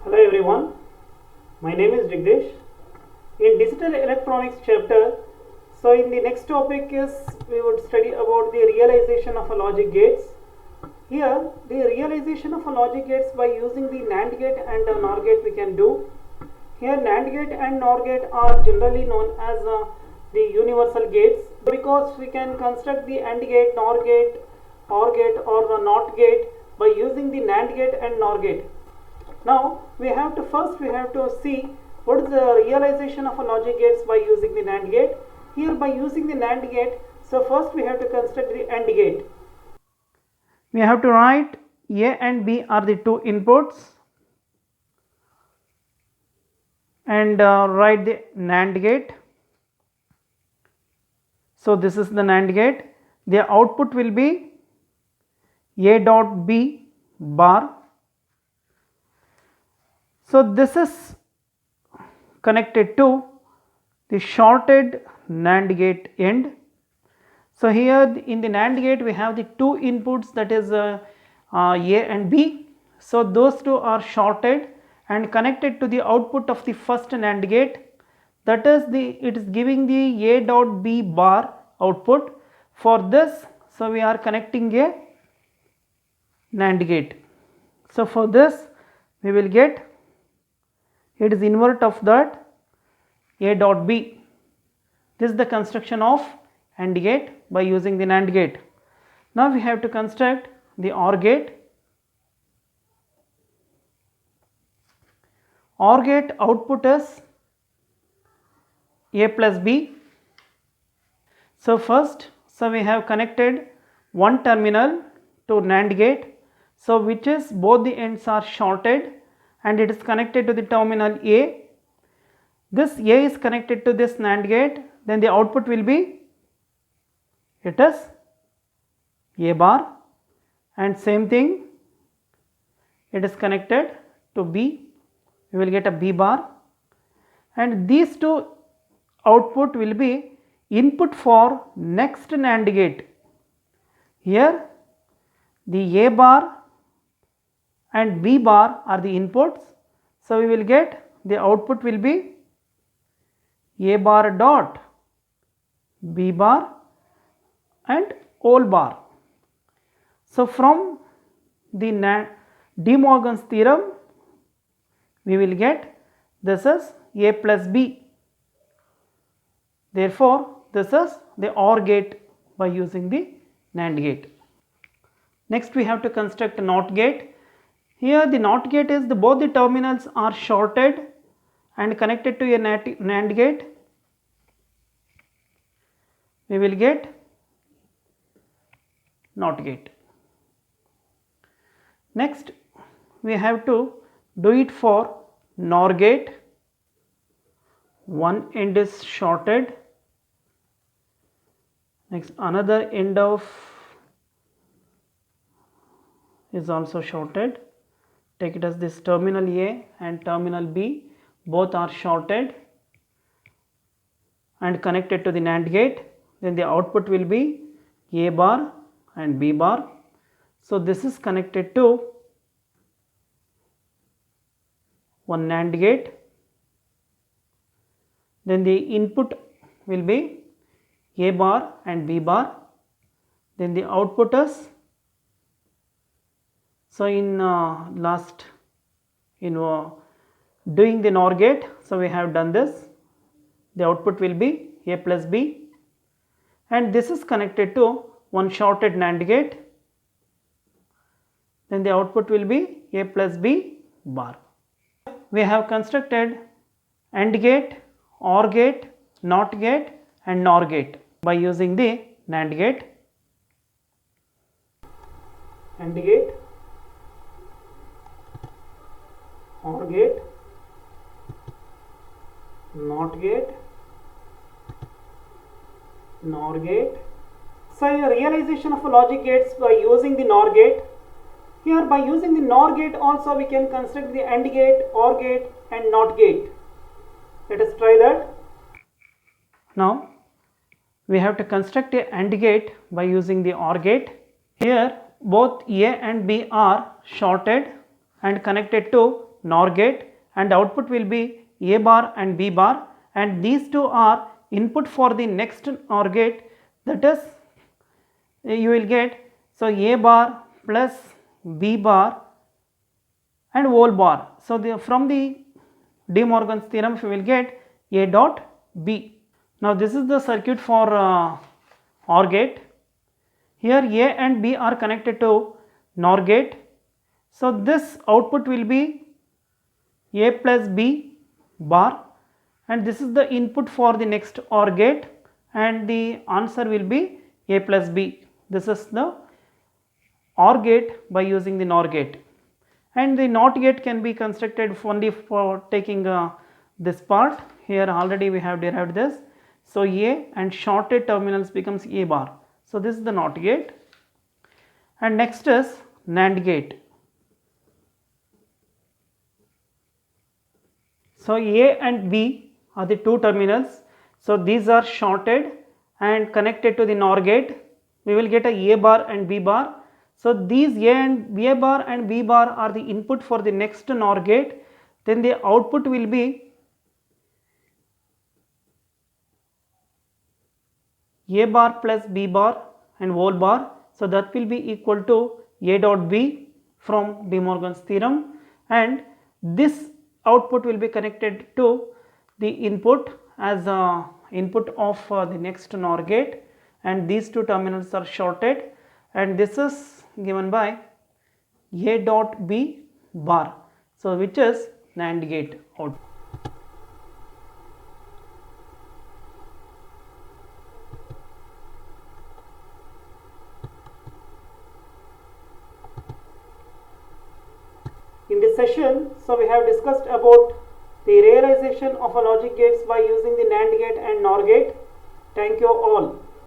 Hello everyone, my name is Jagdish. In digital electronics chapter, so in the next topic is we would study about the realization of a logic gates. Here the realization of a logic gates by using the NAND gate and a NOR gate we can do. Here NAND gate and NOR gate are generally known as the universal gates because we can construct the AND gate, NOR gate, OR gate or the NOT gate by using the NAND gate and NOR gate. Now we have to see what is the realization of a logic gates by using the NAND gate. Here by using the NAND gate, so first we have to construct the AND gate. We have to write A and B are the two inputs and write the NAND gate. So this is the NAND gate. The output will be A dot B bar. So this is connected to the shorted NAND gate end. So here in the NAND gate we have the two inputs, that is A and B. So those two are shorted and connected to the output of the first NAND gate, that is it is giving the A dot B bar output. For this, so we are connecting a NAND gate. So for this we will get, it is invert of that A dot B. This is the construction of AND gate by using the NAND gate. Now we have to construct the OR gate. OR gate output is A plus B. So first, so we have connected one terminal to NAND gate, so which is both the ends are shorted and it is connected to the terminal A. This A is connected to this NAND gate, then the output will be, it is A bar, and same thing, it is connected to B, we will get a B bar, and these two output will be input for next NAND gate. Here the A bar and B bar are the inputs, so we will get the output will be A bar dot B bar and OL bar. So from the De Morgan's theorem we will get this is A plus B. Therefore this is the OR gate by using the NAND gate. Next we have to construct a NOT gate. Here the NOT gate is both the terminals are shorted and connected to a NAND gate. We will get NOT gate. Next we have to do it for NOR gate. One end is shorted, next another end of is also shorted. Take it as this terminal A and terminal B, both are shorted and connected to the NAND gate. Then the output will be A bar and B bar. So this is connected to one NAND gate. Then the input will be A bar and B bar. Then the output is, so in doing the NOR gate, so we have done this. The output will be A plus B, and this is connected to one shorted NAND gate. Then the output will be A plus B bar. We have constructed AND gate, OR gate, NOT gate and NOR gate by using the NAND gate. AND gate, OR gate, NOT gate, NOR gate. So a realization of a logic gates by using the NOR gate. Here by using the NOR gate also we can construct the AND gate, OR gate and NOT gate. Let us try that. Now we have to construct a AND gate by using the OR gate. Here both A and B are shorted and connected to NOR gate and output will be A bar and B bar, and these two are input for the next NOR gate, that is you will get, so A bar plus B bar and whole bar. So from the De Morgan's theorem you will get A dot B. Now this is the circuit for OR gate. Here A and B are connected to NOR gate. So this output will be A plus B bar, and this is the input for the next OR gate, and the answer will be A plus B. This is the OR gate by using the NOR gate. And the NOT gate can be constructed only for taking this part. Here already we have derived this. So A and shorted terminals becomes A bar. So this is the NOT gate. And next is NAND gate. So A and B are the two terminals. So these are shorted and connected to the NOR gate. We will get a bar and B bar. So these A bar and B bar are the input for the next NOR gate. Then the output will be A bar plus B bar and whole bar. So that will be equal to A dot B from De Morgan's theorem, and this output will be connected to the input as input of the next NOR gate, and these two terminals are shorted, and this is given by A dot B bar. So which is NAND gate output. In this session, so we have discussed about the realization of a logic gates by using the NAND gate and NOR gate. Thank you all.